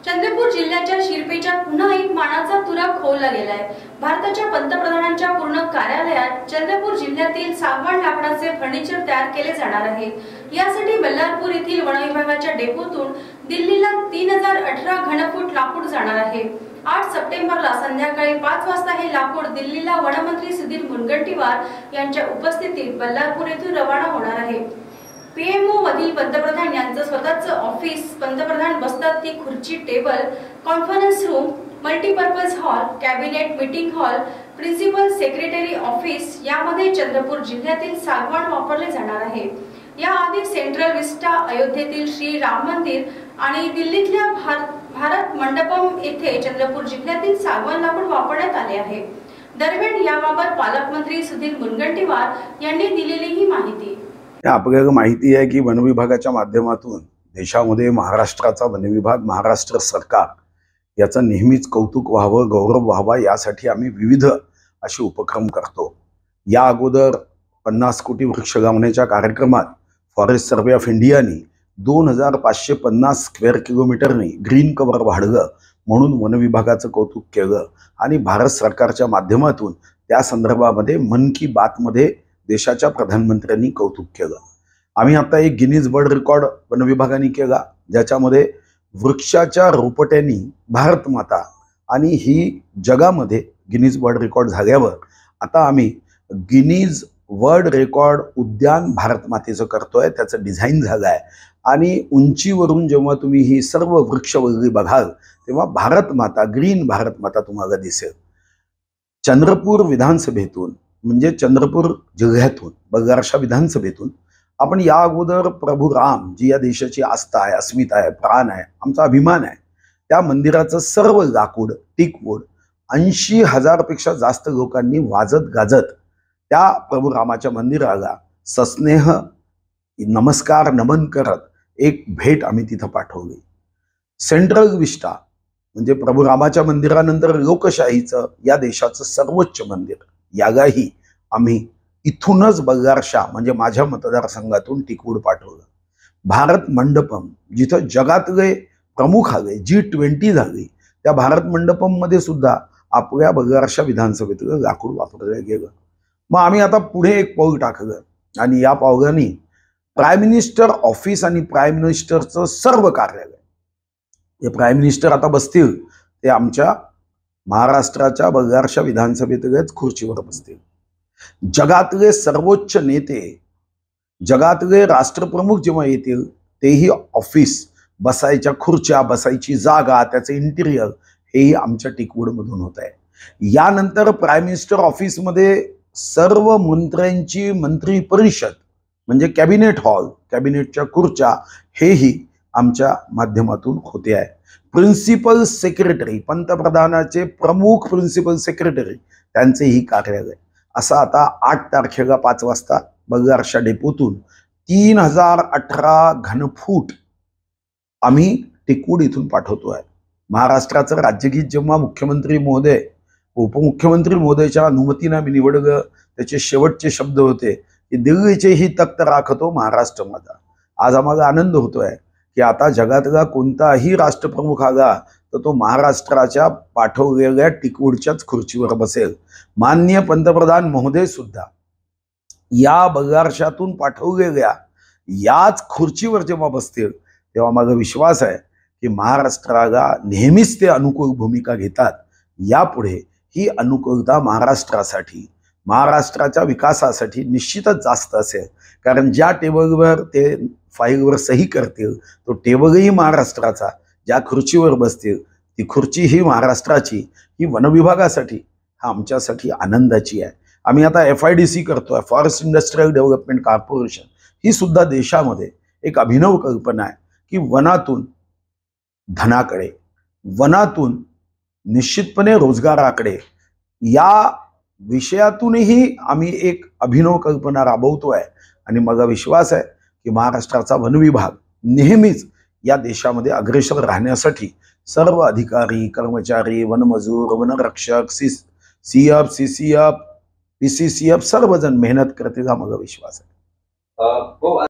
चंद्रपूर जिल्ह्याच्या शिरपेच्या पुन्हा एक मानाचा तुरा खोवला गेलाय। भारताच्या पंतप्रधानांच्या पूर्ण कार्यालयात चंद्रपूर जिल्ह्यातील सागवान लाकडाचे फर्निचर तयार केले जाणार आहे। यासाठी बल्लारपूर येथील वन विभागाच्या डेपोतून दिल्लीला 3018 घनफूट लाकूड जाणार आहे। 8 सप्टेंबरला संध्याकाळी 5 वाजता हे लाकूड दिल्लीला वनमंत्री सुधीर मुनगंटीवार यांच्या उपस्थितीत बल्लारपूर येथून रवाना होणार आहे। पीएमओ मधील पंतप्रधान यांचं स्वतःचं ऑफिस, पंतप्रधान बसतात ती खुर्ची, table, conference room, multipurpose hall, cabinet meeting hall, principal secretary office यामध्ये चंद्रपूर जिल्ह्यातील सागवान वापरले जाणार आहे। याआधी सेंट्रल विस्टा, अयोध्येतील श्री राम मंदिर आणि दिल्लीतल्या भारत मंडपम येथे चंद्रपूर जिल्ह्यातील सागवान लाकूड वापरण्यात आले आहे। दरम्यान याबाबत पालकमंत्री सुधीर मुनगंटीवार यांनी दिलेली ही माहिती। आपल्याला माहिती आहे की वन विभागाच्या माध्यमातून देशामध्ये महाराष्ट्राचा वन विभाग, महाराष्ट्र सरकार याचं नेहमीच कौतुक व्हावं, गौरव व्हावा यासाठी आम्ही विविध असे उपक्रम करतो। या अगोदर 50 कोटी वृक्ष लावण्याच्या कार्यक्रमात फॉरेस्ट सर्वे ऑफ इंडियाने 2550 स्क्वेअर किलोमीटरने ग्रीन कव्हर वाढलं म्हणून वन विभागाचं कौतुक केलं आणि भारत सरकारच्या माध्यमातून त्या संदर्भामध्ये मन की बात मध्ये देशाच्या प्रधानमंत्र्यांनी कौतुक केलं। आम्ही आता एक गिनीज वर्ल्ड रेकॉर्ड वन विभागाने केला, ज्याच्यामध्ये वृक्षाच्या रोपट्यांनी भारत माता आणि ही जगामध्ये गिनीज वर्ल्ड रेकॉर्ड झाल्यावर आता आम्ही गिनीज वर्ल्ड रेकॉर्ड उद्यान भारत मातेचं करतोय। त्याचं डिझाईन झालं आहे आणि उंचीवरून जेव्हा तुम्ही ही सर्व वृक्षवल्ली बघाल तेव्हा भारत माता, ग्रीन भारत माता तुम्हाला दिसेल। चंद्रपूर विधानसभेतून म्हणजे चंद्रपूर जिल्ह्यातून बल्लारशा विधानसभेतून आपण या अगोदर प्रभू राम जी या देशाची आस्था आहे, अस्मिता आहे, प्राण आहे, आमचा अभिमान आहे, त्या मंदिराचं सर्व लाकूड, टीकवूड 80,000 पेक्षा जास्त लोकांनी वाजत गाजत त्या प्रभू रामाच्या मंदिराला सस्नेह नमस्कार नमन करत एक भेट आम्ही तिथं पाठवली। सेंट्रल विस्टा म्हणजे प्रभू रामाच्या मंदिरानंतर लोकशाहीचं या देशाचं सर्वोच्च मंदिर, यालाही आम्ही इथूनच बल्लारशा म्हणजे माझ्या मतदारसंघातून टिकवूड पाठवलं। भारत मंडपम जिथं जगातले प्रमुख आले, G20 झाली, त्या भारत मंडपम मध्ये सुद्धा आपल्या बल्लारशा विधानसभेतलं लाकूड वापरलं गेलं। मग आम्ही आता पुढे एक पाऊल टाकलं आणि या पावलाने प्राईम मिनिस्टर ऑफिस आणि प्राईम मिनिस्टरचं सर्व कार्यालय, जे प्राईम मिनिस्टर आता बसतील ते आमच्या महाराष्ट्राच्या बल्लारशा विधानसभेतच खुर्चीवर बसतील। जगातले सर्वोच्च नेते, जगातले राष्ट्रप्रमुख जेव्हा येतील तेही ऑफिस, बसायच्या खुर्च्या, बसायची जागा, त्याचं इंटिरियर हेही आमच्या टिकवूड मधून होत आहे। यानंतर प्राईम मिनिस्टर ऑफिसमध्ये सर्व मंत्र्यांची मंत्री परिषद म्हणजे कॅबिनेट हॉल, कॅबिनेटच्या खुर्च्या हेही आमच्या माध्यमातून होते आहे। प्रिन्सिपल सेक्रेटरी, पंतप्रधानाचे प्रमुख प्रिन्सिपल सेक्रेटरी त्यांचेही कार्यालय, असं आता 8 तारखेला 5 वाजता बल्लारशा डेपोतून 3018 घनफूट आम्ही टिकवूड इथून पाठवतोय। महाराष्ट्राचं राज्यगीत जेव्हा मुख्यमंत्री महोदय, उपमुख्यमंत्री महोदयाच्या अनुमतीने मी निवडलं, त्याचे शेवटचे शब्द होते की दिल्लीचे ही तख्त राखतो महाराष्ट्र माझा। आज आम्हाला आनंद होतोय की आता जगातला कोणताही राष्ट्रप्रमुख आला तर तो महाराष्ट्राच्या पाठवलेल्या टिकवूडच्याच खुर्चीवर बसेल। माननीय पंतप्रधान महोदय सुद्धा या बल्लारशातून पाठवलेल्या याच खुर्चीवर जेव्हा बसतील तेव्हा माझा विश्वास आहे की महाराष्ट्राला नेहमीच ते अनुकूल भूमिका घेतात। यापुढे ही अनुकूलता महाराष्ट्रासाठी, महाराष्ट्राच्या विकासासाठी निश्चितच जास्त असेल, कारण ज्या टेबलवर ते फाईलवर सही करतील तो टेबलही महाराष्ट्राचा, ज्या खुर्चीवर बसतील ती खुर्ची ही महाराष्ट्राची, ही वन विभागासाठी, हा आमच्यासाठी आनंदाची आहे। आम्ही आता FIDC करतोय, फॉरेस्ट इंडस्ट्रियल डेव्हलपमेंट कॉर्पोरेशन, ही सुद्धा देशामध्ये एक अभिनव कल्पना आहे की वनातून धनाकडे, वनातून निश्चितपणे रोजगाराकडे, या विषयातूनही आम्ही एक अभिनव कल्पना राबवतोय आणि माझा विश्वास आहे की महाराष्ट्राचा वन विभाग नेहमीच या देशामध्ये अग्रेसर राहण्यासाठी सर्व अधिकारी, कर्मचारी, वनमजूर, वनरक्षक, CF, CCF, PCCF सर्वजण मेहनत करतील हा माझा विश्वास आहे।